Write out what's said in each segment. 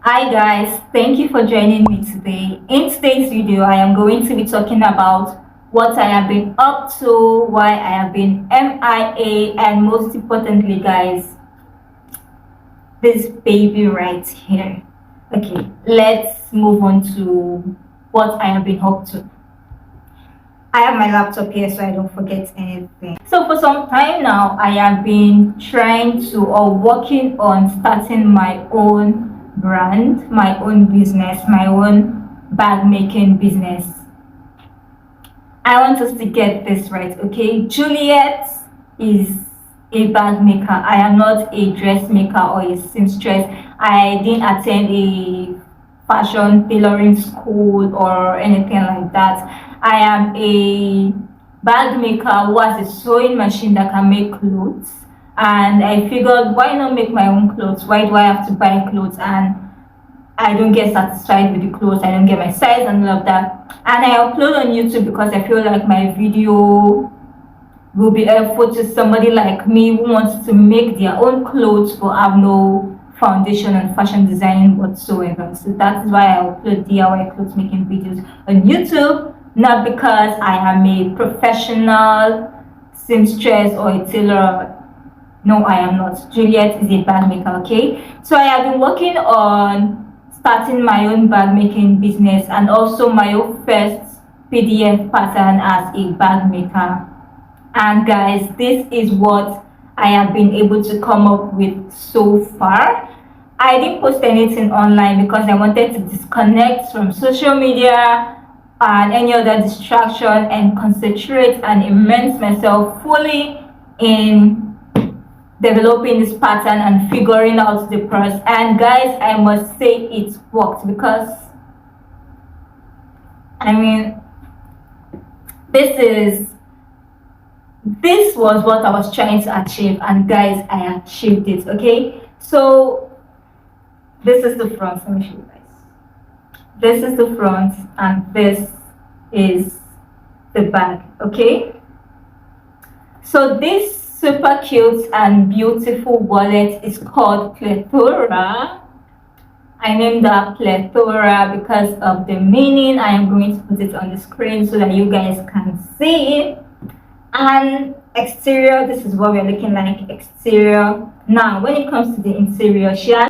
Hi guys, thank you for joining me today. In today's video, I am going to be talking about what I have been up to, why I have been MIA, and most importantly guys, this baby right here. Okay, let's move on to what I have been up to. I have my laptop here so I don't forget anything. So for some time now, I have been trying to or working on starting my own brand, my own business, my own bag making business. I want us to get this right, okay? Juliet is a bag maker. I am not a dressmaker or a seamstress. I didn't attend a fashion tailoring school or anything like that. I am a bag maker who has a sewing machine that can make clothes. And I figured, why not make my own clothes? Why do I have to buy clothes and I don't get satisfied with the clothes, I don't get my size and all of that. And I upload on YouTube because I feel like my video will be helpful to somebody like me who wants to make their own clothes but have no foundation on fashion designing whatsoever. So that is why I upload DIY clothes making videos on YouTube, not because I am a professional seamstress or a tailor. No, I am not. Juliet is a bag maker, okay? So I have been working on starting my own bag making business and also my own first PDF pattern as a bag maker. And guys, this is what I have been able to come up with so far. I didn't post anything online because I wanted to disconnect from social media and any other distraction and concentrate and immerse myself fully in developing this pattern and figuring out the purse. And guys, I must say it worked because I mean this was what I was trying to achieve, and guys, I achieved it. Okay, so this is the front. Let me show you guys. This is the front and this is the back. Okay, so this super cute and beautiful wallet is called PLETHORA. I named that PLETHORA because of the meaning. I am going to put it on the screen so that you guys can see it. And exterior, this is what we're looking like. Exterior. Now when it comes to the interior, she has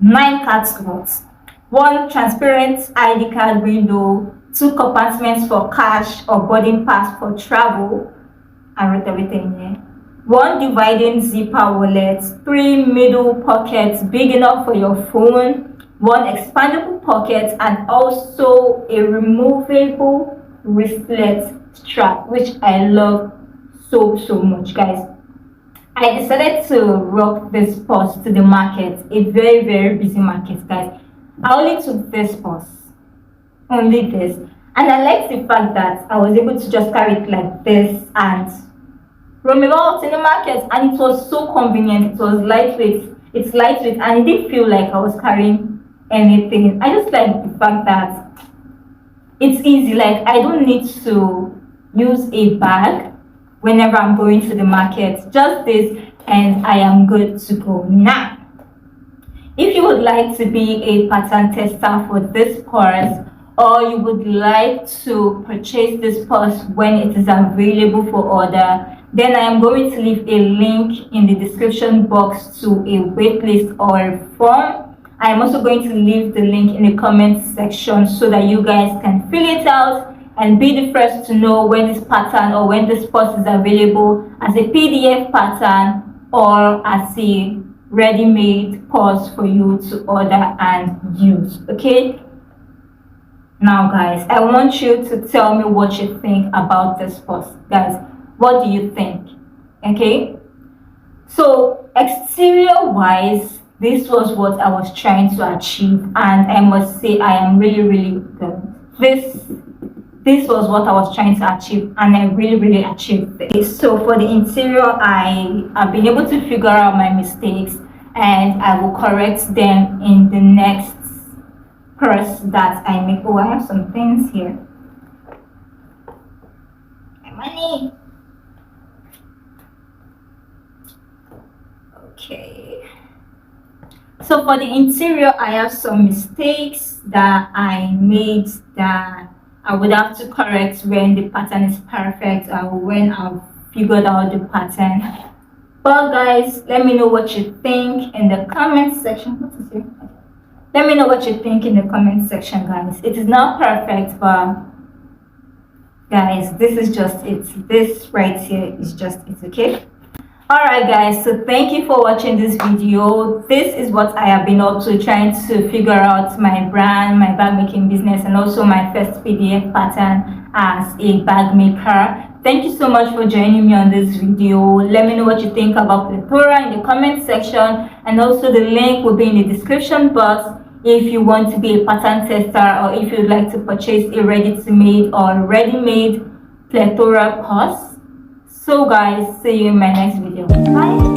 9 card slots, 1 transparent ID card window, 2 compartments for cash or boarding pass for travel. I wrote everything here. 1 dividing zipper wallet, 3 middle pockets big enough for your phone, 1 expandable pocket, and also a removable wristlet strap, which I love so much, guys. I decided to rock this purse to the market, a very busy market, guys. I only took this purse, only this, and I like the fact that I was able to just carry it like this and roam about in the market, and it was so convenient. It was lightweight. It's lightweight and it didn't feel like I was carrying anything. I just like the fact that it's easy. Like I don't need to use a bag whenever I'm going to the market. Just this and I am good to go. Now, if you would like to be a pattern tester for this purse, or you would like to purchase this purse when it is available for order, then I am going to leave a link in the description box to a waitlist or a form. I am also going to leave the link in the comment section so that you guys can fill it out and be the first to know when this pattern or when this purse is available as a PDF pattern or as a ready-made purse for you to order and use. Okay, now guys, I want you to tell me what you think about this purse. Guys, what do you think? Okay, so exterior wise, this was what I was trying to achieve, and I must say I am really good. This was what I was trying to achieve, and I really achieved this. So for the interior, I have been able to figure out my mistakes and I will correct them in the next purse that I make. Oh, I have some things here. My money. Okay. So for the interior, I have some mistakes that I made that I would have to correct when the pattern is perfect or when I've figured out the pattern. But guys, let me know what you think in the comment section. What is it? Let me know what you think in the comment section, guys. It is not perfect, but guys, this is just it. This right here is just it, okay? Alright guys, so thank you for watching this video. This is what I have been up to, trying to figure out my brand, my bag making business, and also my first PDF pattern as a bag maker. Thank you so much for joining me on this video. Let me know what you think about Plethora in the comment section, and also the link will be in the description box if you want to be a pattern tester or if you'd like to purchase a ready-to-made or ready-made Plethora purse. So guys, see you in my next video. Bye.